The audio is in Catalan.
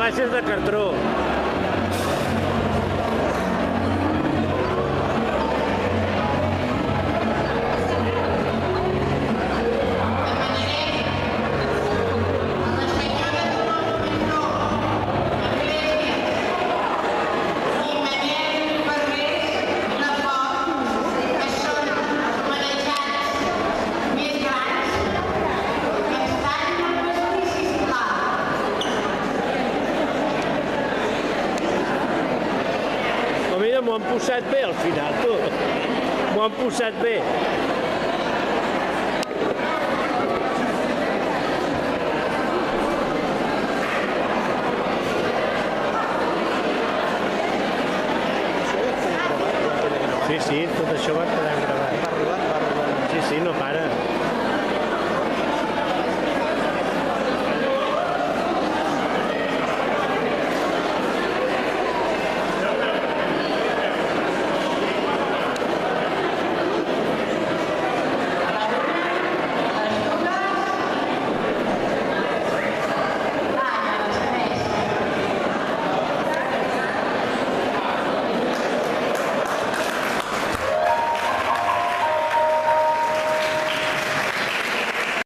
caixes de cartró. Mira, m'ho han posat bé al final, tu. M'ho han posat bé. Sí, tot això va quedar gravat. Sí, no para.